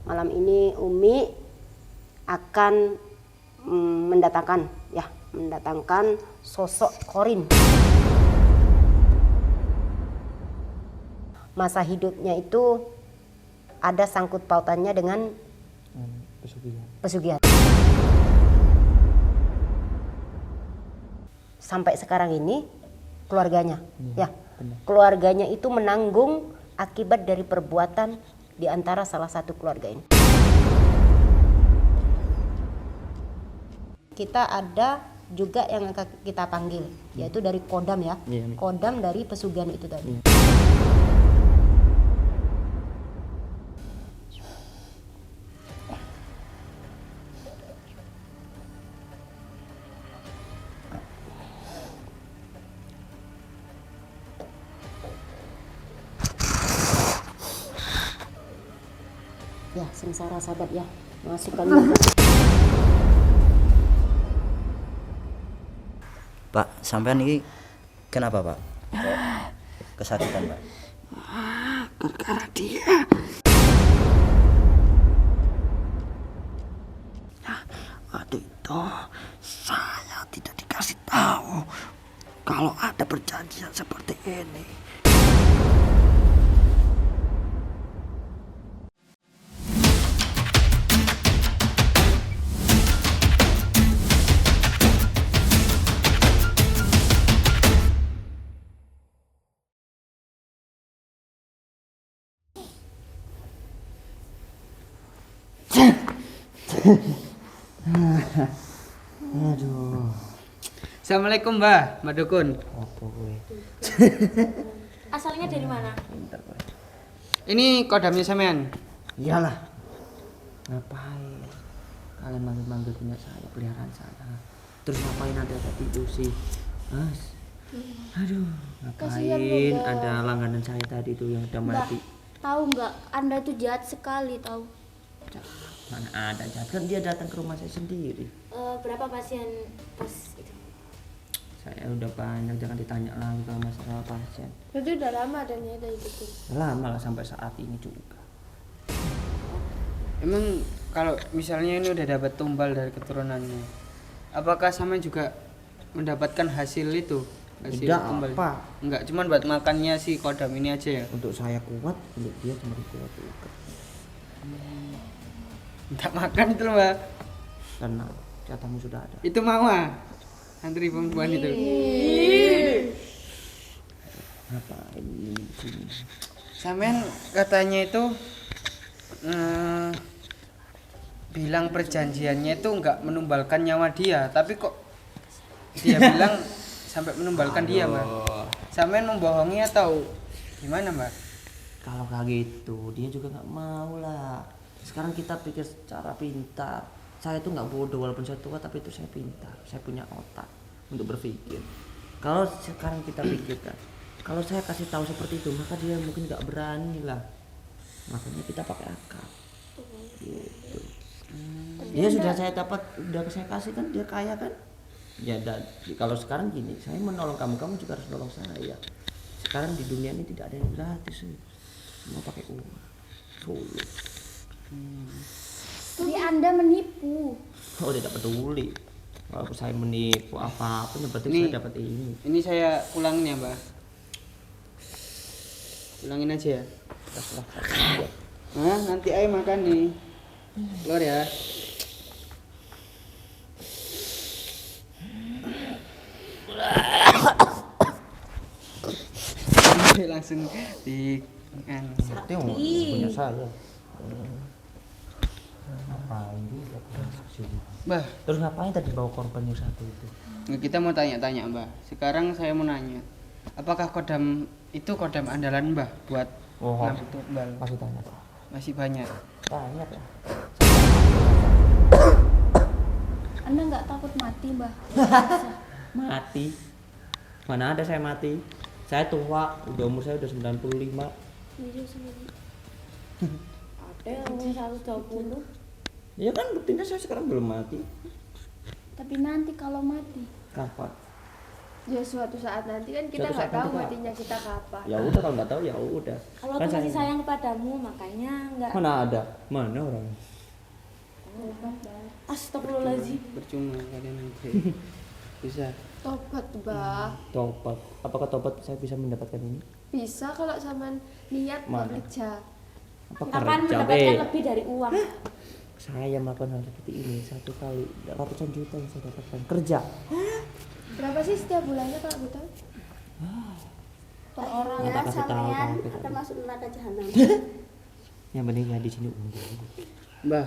malam ini Umi akan mendatangkan sosok Qorin. Masa hidupnya itu ada sangkut pautannya dengan pesugihan. Sampai sekarang ini keluarganya, keluarganya itu menanggung akibat dari perbuatan di antara salah satu keluarga ini. Kita ada juga yang kita panggil, yaitu dari Kodam ya, Kodam dari pesugihan itu tadi. Ya, sengsara sahabat ya, masukkan. Pak, sampean ini kenapa Pak? Kesakitan Pak? Gara-gara dia. Waktu itu saya tidak dikasih tahu kalau ada perjanjian seperti ini. Aduh. Assalamualaikum Mbak Dukun. Apa gue? Asalnya dari mana? Ini kodamnya sampean. Iyalah. Ngapain? Kalian manggil-manggil punya saya, peliharaan saya. Terus ngapain ada itu sih? Mas. Aduh, ngapain ada langganan saya tadi tuh yang udah mati? Tahu nggak? Anda itu jahat sekali tahu. Mana ada jahat, kan dia datang ke rumah saya sendiri. Berapa pasien pas itu? Saya udah banyak, jangan ditanya lagi kalau masalah pasien. Itu udah lama adanya itu. Lama lah sampai saat ini juga. Emang kalau misalnya ini udah dapat tumbal dari keturunannya, apakah sama juga mendapatkan hasil itu? Hasil Tidak tumbal? apa. Enggak, cuman buat makannya si kodam ini aja ya? Untuk saya kuat, untuk dia cuma kuat juga. Enggak makan itu loh Mbak. Tenang, jatahmu sudah ada. Itu Mama, antri perempuan itu. Ngapain ini di sini? Sampean katanya itu bilang perjanjiannya itu enggak menumbalkan nyawa dia, tapi kok dia bilang sampai menumbalkan dia Mbak. Sampean membohongi atau gimana Mbak? Kalau kayak gitu, dia juga nggak mau lah. Sekarang kita pikir secara pintar. Saya tuh nggak bodoh walaupun saya tua, tapi itu saya pintar. Saya punya otak untuk berpikir. Kalau sekarang kita pikirkan, kalau saya kasih tahu seperti itu, maka dia mungkin nggak berani lah. Makanya kita pakai akal. Gitu. Dia sudah saya dapat, udah saya kasih kan, dia kaya kan. Ya dan kalau sekarang gini, saya menolong kamu, kamu juga harus nolong saya. Sekarang di dunia ini tidak ada yang gratis, semua pakai uang. Sulit. Tapi Anda menipu. Oh, tidak peduli. Kalau saya menipu apa-apa, yang penting saya dapat ini. Ini saya ulangin ya Mbak. Ulangin aja ya. Terserah. Nah, nanti ayo makan nih. Keluar ya. Langsung di Itu yang punya saya. Ngapain juga? Mbak, Terus ngapain tadi bawa korbannya satu itu? kita mau tanya-tanya Mbak. Sekarang saya mau nanya, apakah kodam itu kodam andalan Mbak buat ngambil tumbal? Masih tanya Pak. Masih banyak. Banyak ya. Anda nggak takut mati, Mbah? Mati. Mana ada saya mati? Saya tua, udah umur saya udah 95. Iya sendiri. Ada yang umur 120. Ya kan buktinya saya sekarang belum mati. Tapi nanti kalau mati, Kapan? Ya suatu saat nanti kan kita Suatu nggak saat tahu nanti, Pak. matinya kita kapan. Ya udah, kalau nggak tahu ya udah. Kalau Kan aku masih saya- sayang kepadamu, makanya nggak. Mana ada? Mana orangnya? Astagfirullahaladzim. Percuma kalian nanti. Bisa. Tobat, Mbah. Tobat. Apakah tobat saya bisa mendapatkan ini? Bisa kalau sama niat Mana? bekerja. Apa Akan kerja, mendapatkan Be? lebih dari uang. Saya melakukan hal seperti ini satu kali ratusan juta yang saya dapatkan kerja. Berapa sih setiap bulannya kalau gue tahu? Per orang Nggak ya, kasih tahu sampean kamu. akan masuk neraka jahanam. Yang penting ya di sini unggul. Mbah,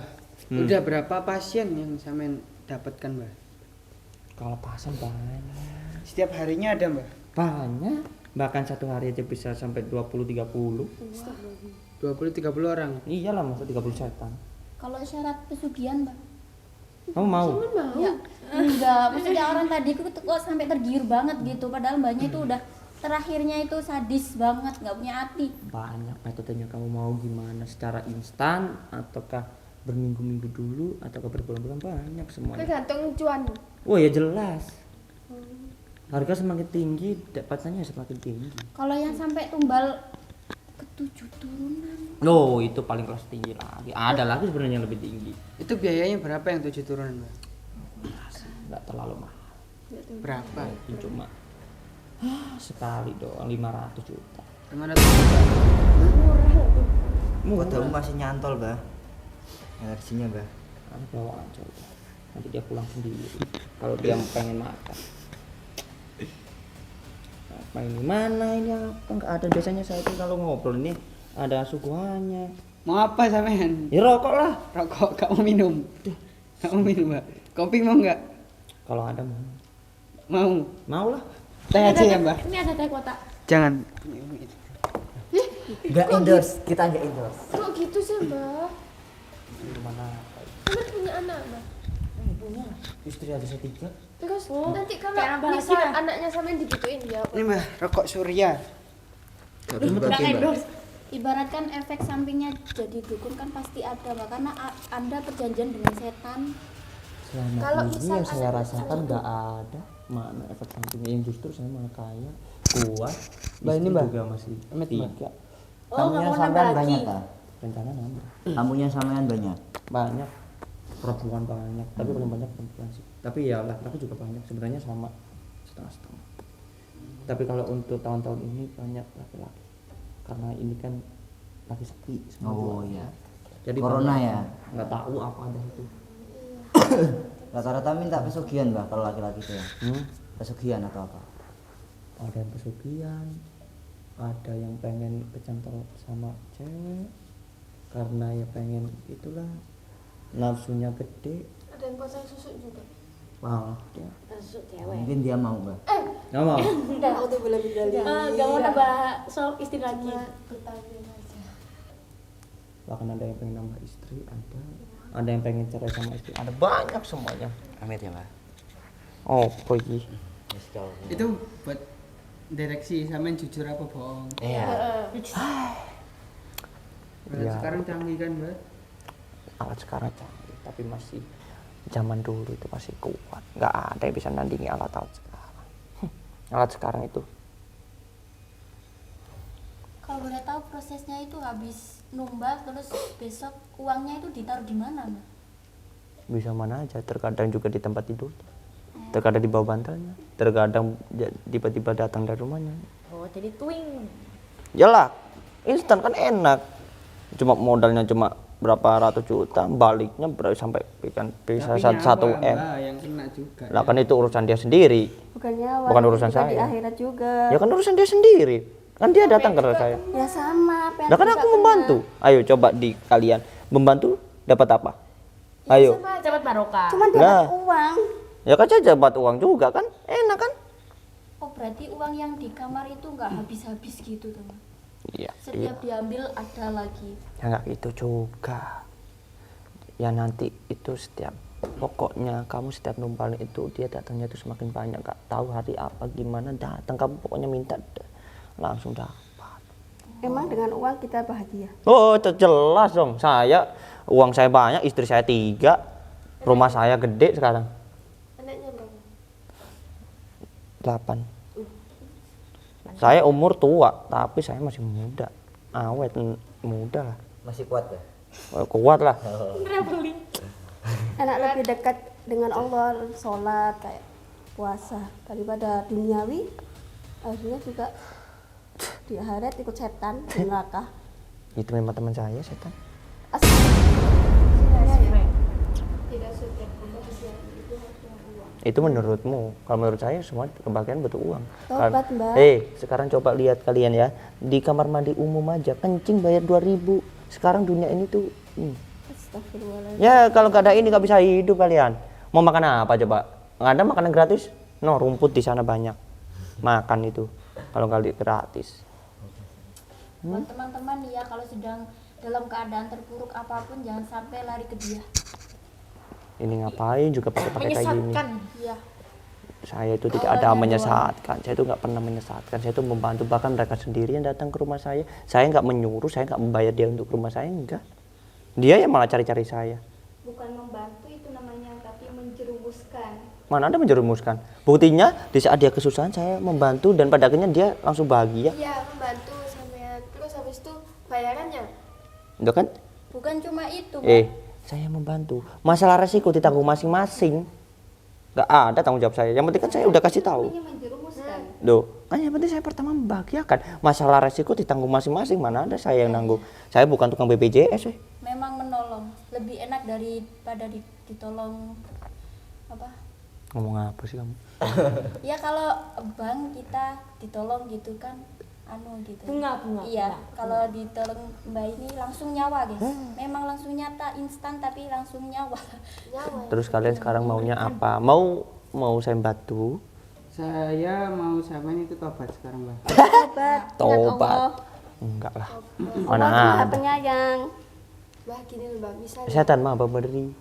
udah berapa pasien yang sampean dapatkan, Mbah? Kalau pasang banyak. Setiap harinya ada, Mbah? Banyak. Bahkan satu hari aja bisa sampai 20-30. 20-30 orang. Iyalah, masa 30 setan. Kalau syarat pesugihan, Mbak? Kamu mau? Ya, enggak. Maksudnya orang tadi kok sampai tergiur banget gitu. Padahal mbaknya itu udah terakhirnya itu sadis banget, nggak punya hati. Banyak metodenya, kamu mau gimana? Secara instan ataukah berminggu-minggu dulu ataukah berbulan-bulan? Banyak semuanya. Tergantung cuan. Oh ya jelas. Harga semakin tinggi, dapatannya semakin tinggi. Kalau yang sampai tumbal ke 7 turunan. Loh, itu paling kelas tinggi lagi. Ada lagi sebenarnya yang lebih tinggi. Itu biayanya berapa yang 7 turunan, Mbah? Enggak terlalu mahal. Berapa? Mungkin cuma sekali doang 500 juta. 500 juta. Kok tahu masih nyantol, Mbah? Energinya, Mbah. Kamu bawa aja udah. Nanti dia pulang sendiri kalau dia pengen makan. Apa ini? Mana ini apa? Enggak ada, biasanya saya itu kalau ngobrol ini ada suguhannya. Mau apa sampean? Ya rokok lah. Rokok, gak mau minum. Gak mau minum, Mbak. Kopi mau nggak? Kalau ada mau. Mau. Mau lah. Teh aja ya, Mbak. Ini ada teh kotak. Jangan. Enggak endorse, kita enggak endorse. Kok gitu sih, Mbah? Gimana? Kan punya anak, Mbah. Punya istri ada setiga. Terus nanti kalau kayak anak misal bahagia. anaknya sampean digituin dia apa? Ini, Mbak, rokok Surya. Nggak endorse. Ibaratkan efek sampingnya jadi dukun kan pasti ada, Mbak. Karena Anda perjanjian dengan setan. Selama Kalau ini misal yang saya ada rasakan nggak ada. Mana efek sampingnya, yang justru saya malah kaya, kuat. Mbak, ini, Istri Mbak. juga masih Amit, Mbak. 3. Oh, nggak Tamunya mau sampean nambah banyak, lagi. tak? Rencana nambah. Tamunya sampean banyak. Banyak. Perempuan banyak, tapi paling banyak perempuan sih. Tapi ya laki-laki juga banyak, sebenarnya sama setengah-setengah. Tapi kalau untuk tahun-tahun ini banyak laki-laki. Karena ini kan lagi sepi semua. Oh jualan. iya. Jadi Corona banyak ya? nggak tahu apa ada itu. Rata-rata minta pesugihan, Mbah, kalau laki-laki itu ya. Hmm? Pesugihan atau apa? Ada yang pesugihan, ada yang pengen kecantol sama cewek karena ya pengen itulah nafsunya gede. Ada yang pasang susu juga. Wah, dia Masuk cewek. Mungkin dia mau, Mbah. nggak mau. Nggak mau nambah soal istri lagi. Bertanya aja. Bahkan ada yang pengen nambah istri, ada yang pengen cerai sama istri, ada banyak semuanya. Amit ya, Mbah. Oh, pergi. Yes, kalau. Itu buat direksi sampean jujur apa bohong. Iya. Berarti Iya. sekarang canggih kan, Mbak? Alat sekarang canggih, tapi masih zaman dulu itu masih kuat. Nggak ada yang bisa nandingi alat-alat sekarang. Alat sekarang itu Kalau boleh tahu prosesnya itu habis numbal terus besok uangnya itu ditaruh di mana, Mbak? bisa mana aja, terkadang juga di tempat tidur, terkadang di bawah bantalnya, terkadang tiba-tiba datang dari rumahnya. Oh, jadi twing. Yalah, instan kan enak, cuma modalnya cuma berapa ratus juta, baliknya sampai bisa Tapi satu nyawa, M. Mbak, yang kena juga. Lah kan itu urusan dia sendiri, Bukan nyawa, bukan urusan juga di saya. akhirat juga. Ya kan urusan dia sendiri, kan dia datang ke saya. Ya sama, apa yang Lah kan juga aku kena. membantu. Ayo coba di kalian membantu dapat apa? Ayo. Dapat barokah. Cuman Lah. dapat uang. Ya kan saya dapat uang juga kan, enak kan? Oh, berarti uang yang di kamar itu nggak habis-habis gitu, teman. Iya. Setiap diambil ada lagi. Ya nggak gitu juga. Ya nanti itu setiap, pokoknya kamu setiap numpalin itu dia datangnya itu semakin banyak, nggak tahu hari apa gimana datang, kamu pokoknya minta langsung dapat. Emang dengan uang kita bahagia. Oh itu jelas dong, uang saya banyak, istri saya 3, rumah saya gede sekarang. Anaknya berapa? 8. Saya umur tua, tapi saya masih muda. Awet, muda lah. Masih kuat ya? Kuat lah. Enak lebih dekat dengan Allah, sholat kayak puasa daripada duniawi. Akhirnya juga di akhirat ikut setan di neraka. Itu memang teman saya setan. Tidak suka kebahagiaan itu harus dengan uang. Itu menurutmu. Kalau menurut saya semua kebahagiaan butuh uang. Tobat, Mbak. Sekarang coba lihat kalian ya. Di kamar mandi umum aja kencing bayar 2.000. Sekarang dunia ini tuh Astagfirullahaladzim. ya kalau gak ada ini gak bisa hidup kalian. Mau makan apa coba? Nggak ada makanan gratis? No, rumput di sana banyak. Makan itu kalau kali gratis. Buat teman-teman nih ya, kalau sedang dalam keadaan terpuruk apapun jangan sampai lari ke dia. Ini ngapain juga pakai kayak gini? Menyesatkan. Iya. Saya itu tidak ada menyesatkan. Saya itu nggak pernah menyesatkan. Saya itu membantu, bahkan mereka sendiri yang datang ke rumah saya. Saya nggak menyuruh, saya nggak membayar dia untuk ke rumah saya, enggak. Dia yang malah cari-cari saya. Bukan membantu itu namanya, tapi menjerumuskan. Mana ada menjerumuskan? Buktinya di saat dia kesusahan saya membantu dan pada akhirnya dia langsung bahagia. Iya, membantu sampean. Terus habis itu bayarannya. Udah kan? Bukan cuma itu, Mbak. Saya membantu. Masalah resiko ditanggung masing-masing. Nggak ada tanggung jawab saya. Yang penting kan saya udah kasih tahu. Ini menjerumuskan. Loh, kan yang penting saya pertama membahagiakan. Masalah resiko ditanggung masing-masing. Mana ada saya yang nanggung. Saya bukan tukang BPJS. Memang menolong lebih enak daripada ditolong apa? Ngomong apa sih kamu? Ya kalau bank kita ditolong gitu kan gitu. Bunga. Iya, kalau ditolong Mbak ini langsung nyawa, guys. Memang langsung nyata, instan tapi langsung nyawa. Terus kalian sekarang maunya apa? Mau saya bantu? Saya mau sampean itu tobat sekarang, Mbak. Tobat? Enggak lah. Mana Allah Maha ada. Penyayang. Bah, gini loh, Mbak. Misalnya Setan mah beri.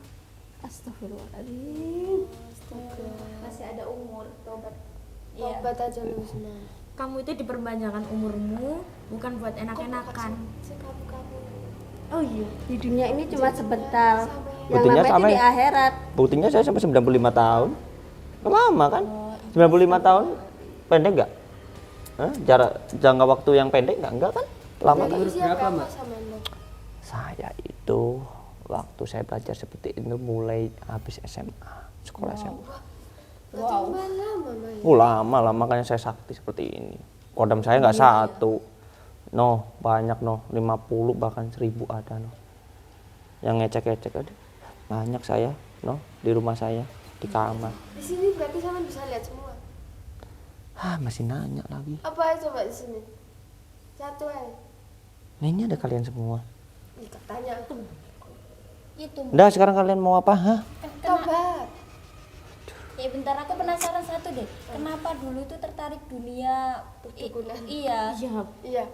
Astagfirullahaladzim. masih ada umur, tobat. Iya. Tobat aja lu semua. Kamu itu diperpanjangkan umurmu bukan buat enak-enakan. Kamu. Oh iya. Di dunia ini cuma sebentar. Yang Buktinya namanya itu sampai- di akhirat. Buktinya saya sampai 95 tahun. Lama kan? 95 tahun pendek nggak? Jarak jangka waktu yang pendek nggak kan? Lama kan? Berapa, Mbak? Sama Mbak? Saya itu waktu saya belajar seperti itu mulai habis SMA, sekolah SMA. Wow. Lama, Mbak. Lama makanya saya sakti seperti ini. Kodam saya nggak satu. No, banyak no, 50 bahkan 1000 ada no. Yang ngecek-ngecek ada. Banyak saya no di rumah saya di kamar. Di sini berarti sama bisa lihat semua. Masih nanya lagi. Apa aja Mbak di sini? Satu aja. Nah, ini ada kalian semua. Tanya. Itu. Udah sekarang kalian mau apa? Tobat. Ya bentar, aku penasaran satu deh. Kenapa dulu tuh tertarik dunia Perdukunan. Iya. Iya.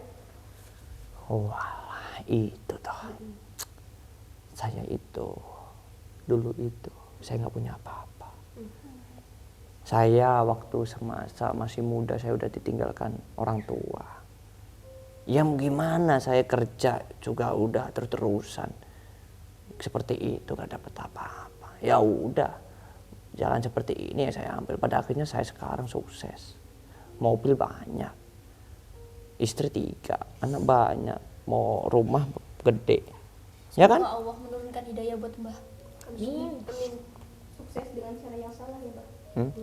Walah, itu toh. Saya itu dulu itu saya nggak punya apa-apa. Saya waktu semasa masih muda saya udah ditinggalkan orang tua. Ya gimana, saya kerja juga udah terus-terusan seperti itu, gak dapat apa-apa. Ya udah, jalan seperti ini ya saya ambil. Pada akhirnya saya sekarang sukses, mobil banyak, istri 3, anak banyak, mau rumah gede, ya kan? Semoga Allah menurunkan hidayah buat Mbah. Amin. Sukses dengan cara yang salah ya, Mbak.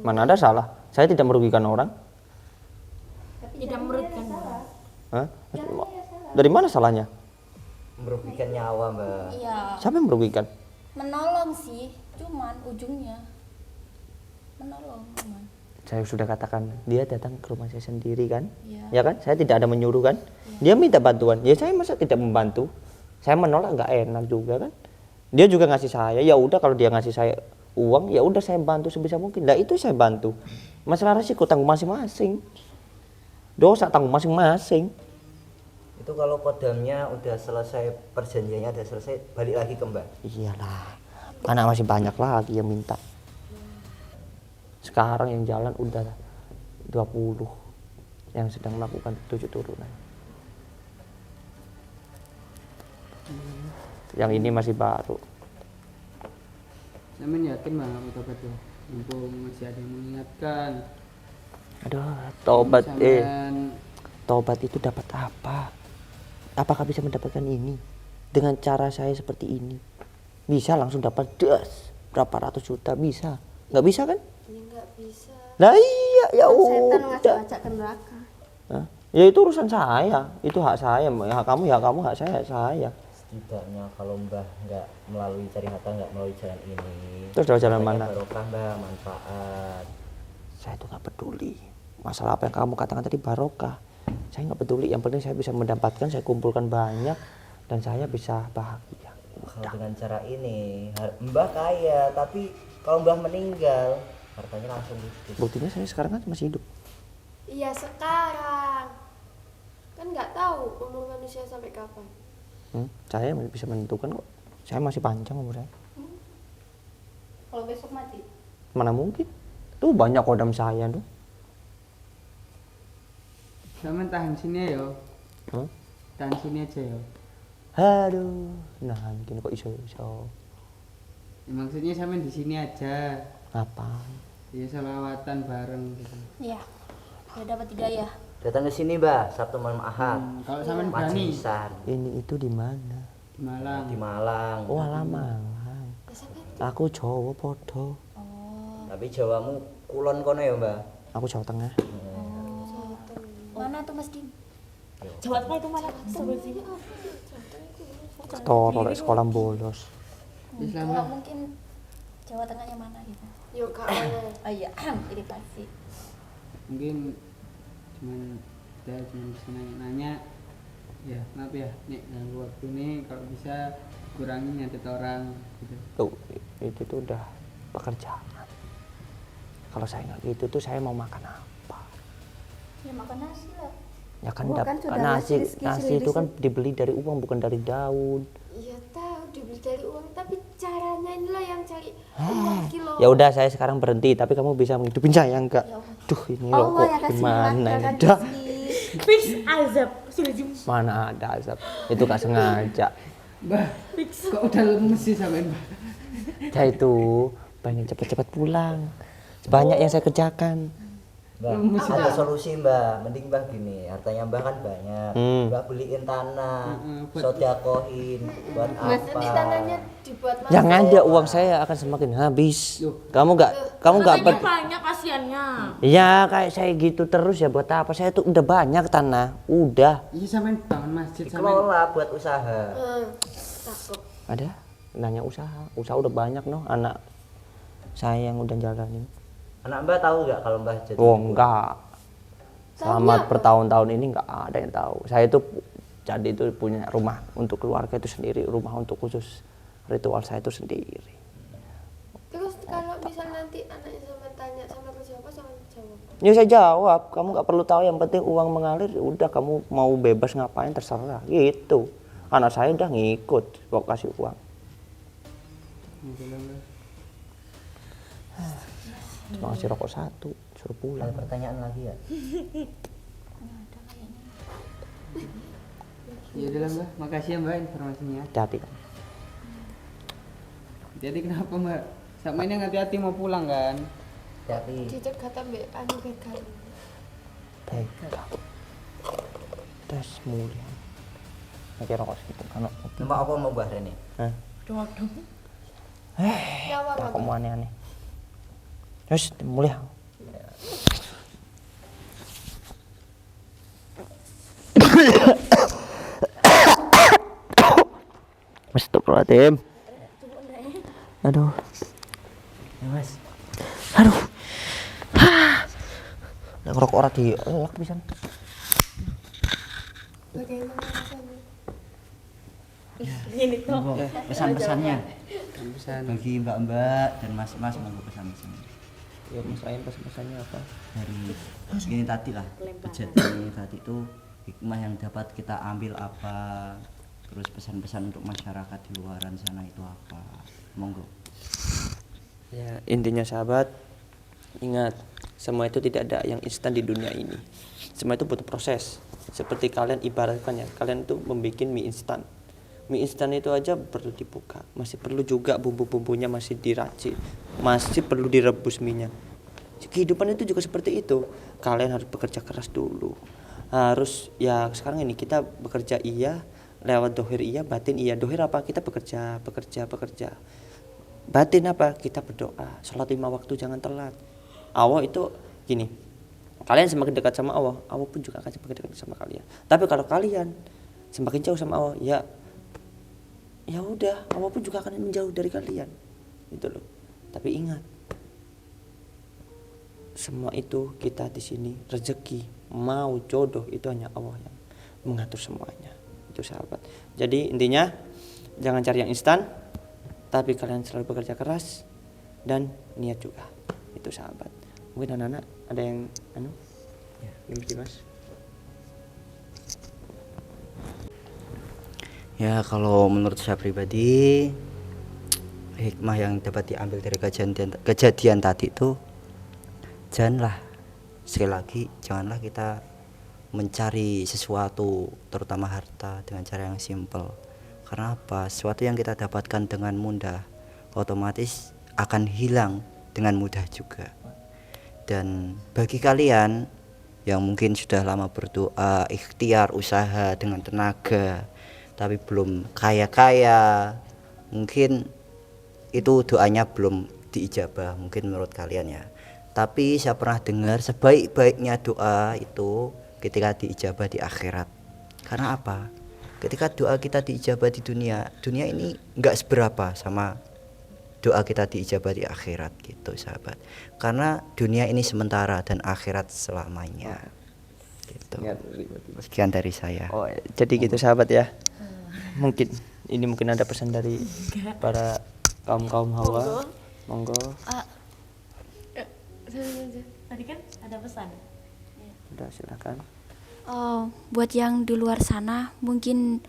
Mana ada salah? Saya tidak merugikan orang. Tidak merugikan. Hah? Dari mana salahnya? Merugikan nyawa, Mbak. Iya, Siapa yang merugikan? menolong sih, cuman ujungnya menolong cuman. Saya sudah katakan, dia datang ke rumah saya sendiri kan? Iya. Ya kan? Saya tidak ada menyuruh kan? Dia minta bantuan, ya saya masa tidak membantu? Saya menolak nggak enak juga kan? Dia juga ngasih saya, ya udah kalau dia ngasih saya uang, ya udah saya bantu sebisa mungkin. Nah itu saya bantu. Masalah resiko tanggung masing-masing. Dosa tanggung masing-masing. Itu kalau kodamnya udah selesai, perjanjiannya udah selesai, balik lagi ke Mbak. Iyalah, anak masih banyak lagi yang minta. Sekarang yang jalan udah 20 yang sedang melakukan 7 turunan. Yang ini masih baru. Sampean yakin Bang aku tobat tuh? Mumpung masih ada yang mengingatkan. Aduh, tobat Sampean tobat itu dapat apa? Apakah bisa mendapatkan ini dengan cara saya seperti ini? Bisa langsung dapat berapa ratus juta bisa? Nggak bisa kan? Ya nggak bisa. Nah iya ya Kan setan udah. ngajak-ngajak ke neraka. Hah? Ya itu urusan saya, itu hak saya, ya kamu, hak saya. Setidaknya kalau Mbah nggak melalui cari harta, nggak melalui jalan ini, Terus lewat jalan katanya mana? barokah Mbah, manfaat. Saya itu nggak peduli masalah apa yang kamu katakan tadi barokah. Saya nggak peduli, yang penting saya bisa mendapatkan, saya kumpulkan banyak dan saya bisa bahagia. Kalau dengan cara ini Mbah kaya, tapi kalau Mbah meninggal hartanya langsung habis. Buktinya saya sekarang kan masih hidup. Iya sekarang. Kan nggak tahu umur manusia sampai kapan. Saya bisa menentukan kok. Saya masih panjang umur saya. Kalau besok mati. Mana mungkin? Tuh banyak kodam saya tuh. sampean tahan sini ya. Hah? Tahan sini aja ya. Aduh, nah mungkin kok iso. Ya, maksudnya sampean di sini aja. Apa? Ya selawatan bareng gitu. Iya. Udah dapat 3 ya. Datang ke sini Mbah, Sabtu malam Ahad. Kalau sampean berani Majlisan Ini itu di mana? di Malang. di Malang. Oh, Malang. Aku Jawa podo. Tapi Jawamu kulon kono ya Mbah. Aku Jawa Tengah. Mana tuh Mas Dim? Jawa Tengah itu mana? Astagfirullahaladzim. Ketoro lek sekolah bolos. Islam Kalau mungkin Jawa Tengahnya mana gitu. Yuk kak mana? Oh iya, ini pasti. mungkin cuman bisa nanya ya maaf ya nih ganggu waktu nih kalau bisa kurangin nyatet orang gitu. Tuh, itu tuh udah pekerjaan. Kalau saya nggak gitu tuh saya mau makan apa? Ya makan nasi lah. Ya kan, Oh, kan sudah nasi rezeki itu kan dibeli dari uang bukan dari daun. Iya tahu dibeli dari uang, tapi caranya inilah yang cari uang kilo. Ya udah saya sekarang berhenti, tapi kamu bisa menghidupin saya enggak? Duh ini loh Allah kok yang kasih gimana makan ini? di Dah, sini. Fix azab. Astagfirullahaladzim. mana ada azab? Itu gak sengaja. Mbah kok udah lemes sih sampean Mbah. Saya itu pengen cepet-cepet pulang. Banyak yang saya kerjakan. Mbah, ada solusi Mbah. Mending Mbah gini, hartanya Mbah kan banyak. Mbah beliin tanah, sodakohin, buat Nanti apa? tanahnya dibuat masjid. Yang ada uang saya akan semakin habis. Kamu nggak Katanya banyak kasihannya. Ya kayak saya gitu terus ya buat apa? Saya tuh udah banyak tanah, udah. Iya sampean bangun masjid sampean. Dikelola buat usaha. Takut. Ada nanya usaha udah banyak noh anak saya yang udah jalanin. Anak Mbah tahu nggak kalau Mbah jadi? Oh enggak. Selama bertahun-tahun ini enggak ada yang tahu. Saya itu jadi itu punya rumah untuk keluarga itu sendiri, rumah untuk khusus ritual saya itu sendiri. Terus kalau misal nanti anaknya sama tanya sama kerja apa sama jawab. Ya saya jawab, kamu nggak perlu tahu, yang penting uang mengalir, udah kamu mau bebas ngapain terserah gitu. Anak saya udah ngikut kok kasih uang. Cuma ngasih rokok 1, suruh pulang. Ada pertanyaan lagi ya? Ya udah lah Mbah, makasih ya Mbak informasinya. Hati-hati kan. Hati-hati kenapa Mbak? Sama ini hati-hati mau pulang kan? Hati. Dicegat ambek anu begal. Baik. Tes mulia. Pakai rokok segitu kan. Nama apa mau Mbah Rene? Hah? Dong. Nyawa Nah, apa? kamu aneh-aneh. Terus mulia. Astagfirullahaladzim. Aduh. Ya, Mas. Aduh. Nek ngerokok ora dielak pisan. Bagaimana rasanya? Ini tuh. Pesan-pesannya Pesan. bagi mbak-mbak dan mas-mas, mau pesan-pesan Ya masalahnya pesan-pesannya apa? dari ini tadi lah, kejadian tadi itu hikmah yang dapat kita ambil apa, terus pesan-pesan untuk masyarakat di luaran sana itu apa, monggo. Ya, intinya sahabat, ingat, semua itu tidak ada yang instan di dunia ini. Semua itu butuh proses. Seperti kalian ibaratkan ya, kalian itu membuat mie instan. Mie instan itu aja perlu dibuka, masih perlu juga bumbu-bumbunya masih diracik, masih perlu direbus minyak. kehidupan itu juga seperti itu. Kalian harus bekerja keras dulu. Harus ya sekarang ini kita bekerja iya, lewat dohir iya, batin iya. Dohir apa? Kita bekerja. Batin apa? Kita berdoa. Sholat 5 waktu jangan telat. Allah itu gini, kalian semakin dekat sama Allah, Allah pun juga akan semakin dekat sama kalian. Tapi kalau kalian semakin jauh sama Allah, ya udah, Allah pun juga akan menjauh dari kalian. Gitu loh. Tapi ingat, semua itu kita di sini rezeki, mau jodoh itu hanya Allah yang mengatur semuanya. Itu sahabat. Jadi intinya jangan cari yang instan, tapi kalian selalu bekerja keras dan niat juga. Itu sahabat. Mungkin anak-anak ada yang gimana Mas? Ya kalau menurut saya pribadi, hikmah yang dapat diambil dari kejadian tadi itu, janganlah, sekali lagi janganlah kita mencari sesuatu terutama harta dengan cara yang simpel. Karena apa? Sesuatu yang kita dapatkan dengan mudah otomatis akan hilang dengan mudah juga. Dan bagi kalian yang mungkin sudah lama berdoa, ikhtiar, usaha dengan tenaga tapi belum kaya-kaya, mungkin itu doanya belum diijabah mungkin menurut kalian ya. Tapi saya pernah dengar sebaik-baiknya doa itu ketika diijabah di akhirat. Karena apa? Ketika doa kita diijabah di dunia ini enggak seberapa sama doa kita diijabah di akhirat gitu sahabat. Karena dunia ini sementara dan akhirat selamanya. Gitu. Sekian dari saya. Oh, jadi gitu sahabat ya. Mungkin ada pesan dari para kaum hawa. Monggo. Tadi kan ada pesan. Udah silakan. Buat yang di luar sana mungkin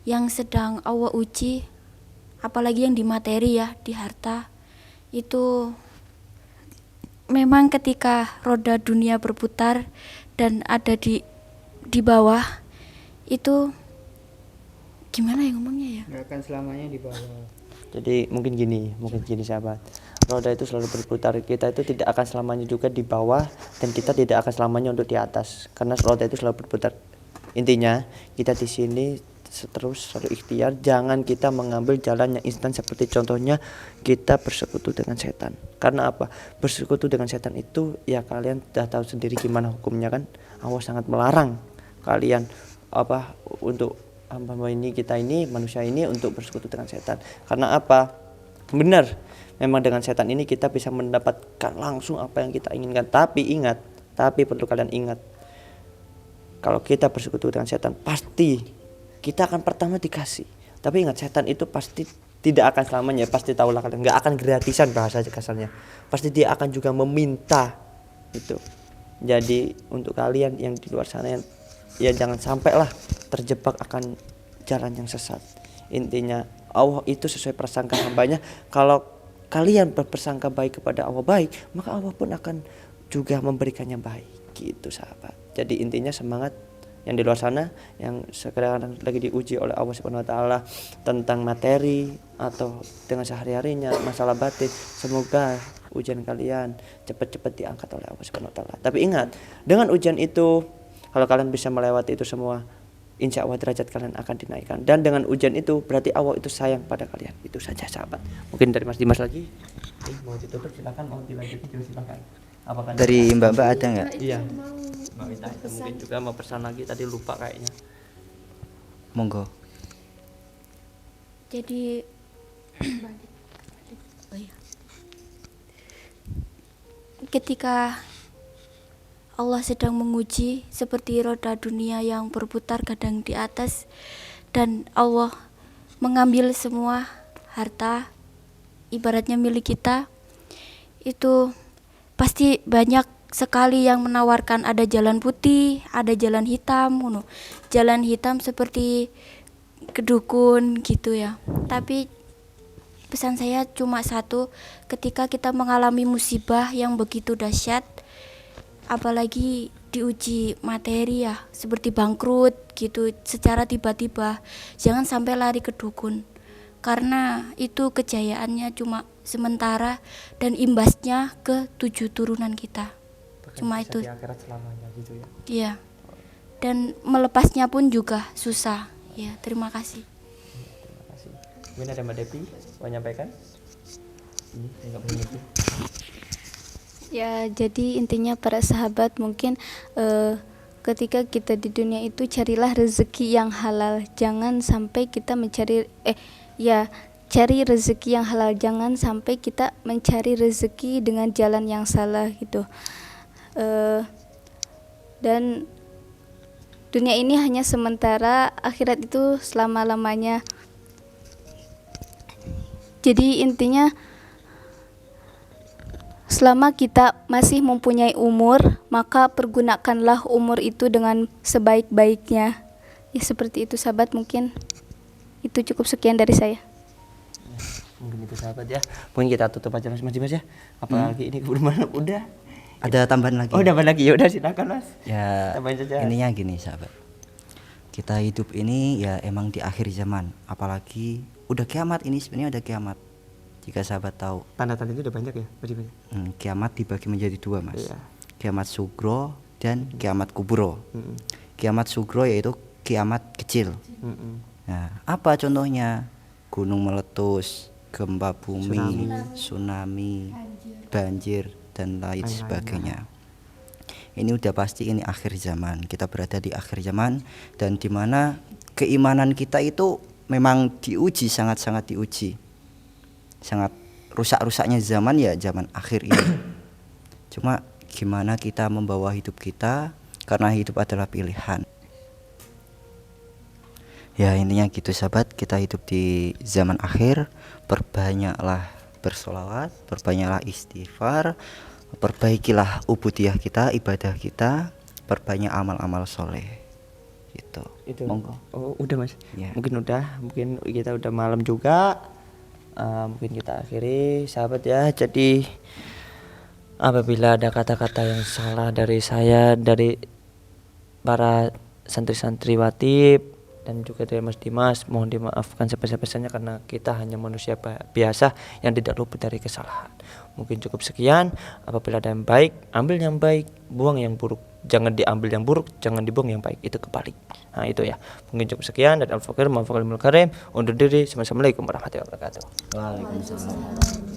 yang sedang Allah uji, apalagi yang di materi ya, di harta, itu memang ketika roda dunia berputar dan ada di bawah itu gimana ya ngomongnya ya? Nggak akan selamanya di bawah. Jadi mungkin gini sahabat, roda itu selalu berputar, kita itu tidak akan selamanya juga di bawah dan kita tidak akan selamanya untuk di atas, karena roda itu selalu berputar. Intinya kita di sini terus selalu ikhtiar, jangan kita mengambil jalan yang instan seperti contohnya kita bersekutu dengan setan. Karena apa? Bersekutu dengan setan itu ya kalian sudah tahu sendiri gimana hukumnya kan. Allah sangat melarang kalian untuk kita ini manusia ini untuk bersekutu dengan setan. Karena apa? Benar, memang dengan setan ini kita bisa mendapatkan langsung apa yang kita inginkan. Tapi perlu kalian ingat, kalau kita bersekutu dengan setan pasti kita akan pertama dikasih. Tapi ingat, setan itu pasti tidak akan selamanya, pasti tahulah kalian, nggak akan gratisan bahasa kasarnya. Pasti dia akan juga meminta itu. Jadi untuk kalian yang di luar sana ya jangan sampailah terjebak akan jalan yang sesat. Intinya Allah itu sesuai prasangka hambanya. Kalau kalian berprasangka baik kepada Allah baik, maka Allah pun akan juga memberikannya baik gitu sahabat. Jadi intinya semangat yang di luar sana yang sekarang lagi diuji oleh Allah Subhanahu wa taala tentang materi atau dengan sehari-harinya masalah batin, semoga ujian kalian cepat-cepat diangkat oleh Allah Subhanahu wa taala. Tapi ingat, dengan ujian itu kalau kalian bisa melewati itu semua, insya Allah derajat kalian akan dinaikkan. Dan dengan ujian itu berarti Allah itu sayang pada kalian. Itu saja sahabat. Mungkin dari Mas Dimas lagi. Mau ditutup silakan, mau dilanjutin juga silakan. Apakah Dari Mbak ada nggak? Iya. Mbak Wita mungkin juga mau pesan lagi, tadi lupa kayaknya. Monggo. Jadi ketika Allah sedang menguji seperti roda dunia yang berputar kadang di atas dan Allah mengambil semua harta ibaratnya milik kita, itu pasti banyak sekali yang menawarkan, ada jalan putih, ada jalan hitam, jalan hitam seperti kedukun gitu ya. Tapi pesan saya cuma satu, ketika kita mengalami musibah yang begitu dahsyat, apalagi diuji materi ya, seperti bangkrut gitu secara tiba-tiba, jangan sampai lari ke dukun, karena itu kejayaannya cuma sementara dan imbasnya ke 7 turunan kita. Cuma Bisa itu. di akhirat selamanya gitu ya. Iya. Dan melepasnya pun juga susah. Ya, terima kasih. Terima kasih. Mungkin ada Mbak Depi mau nyampaikan? Ini enggak boleh itu. Ya, jadi intinya para sahabat mungkin ketika kita di dunia itu carilah rezeki yang halal. Jangan sampai kita cari rezeki yang halal. Jangan sampai kita mencari rezeki dengan jalan yang salah gitu. Dan dunia ini hanya sementara, akhirat itu selama-lamanya. Jadi intinya selama kita masih mempunyai umur, maka pergunakanlah umur itu dengan sebaik-baiknya. Ya seperti itu sahabat, mungkin itu cukup sekian dari saya. Mungkin itu sahabat ya. Mungkin kita tutup aja Mas Dimas ya. Apalagi ini keburu udah. Ada tambahan lagi? Oh, dapat lagi. Ya udah silakan Mas. Ya, Tambahin saja. intinya gini sahabat, kita hidup ini ya emang di akhir zaman, apalagi udah kiamat. Ini sebenarnya udah kiamat. Jika sahabat tahu, Tanda-tanda itu udah banyak ya, Mas Dimas. kiamat dibagi menjadi 2 mas. Iya. Kiamat sugro dan kiamat kubro. Mm-mm. Kiamat sugro yaitu kiamat kecil. Mm-mm. Nah, apa contohnya? Gunung meletus, gempa bumi, tsunami, banjir dan lain sebagainya. Ini udah pasti ini akhir zaman. Kita berada di akhir zaman, dan dimana keimanan kita itu memang diuji, sangat-sangat diuji. Sangat rusak-rusaknya zaman ya zaman akhir ini. Cuma gimana kita membawa hidup kita, karena hidup adalah pilihan. Ya intinya gitu sahabat, kita hidup di zaman akhir. Perbanyaklah bersolawat, perbanyaklah istighfar, perbaikilah ubudiyah kita, ibadah kita, perbanyak amal-amal soleh gitu. Itu. Monggo. Oh, udah Mas. Ya. Mungkin kita udah malam juga. Mungkin kita akhiri sahabat ya. Jadi apabila ada kata-kata yang salah dari saya, dari para santri-santriwati dan juga dari Mas Dimas, mohon dimaafkan sebesar-besarnya karena kita hanya manusia biasa yang tidak luput dari kesalahan. Mungkin cukup sekian. Apabila ada yang baik, ambil yang baik, buang yang buruk. Jangan diambil yang buruk, jangan dibuang yang baik. Itu kebalik. Nah itu ya. Mungkin cukup sekian. Dan Al-Fakir, Undur diri. Assalamualaikum warahmatullahi wabarakatuh. Waalaikumsalam.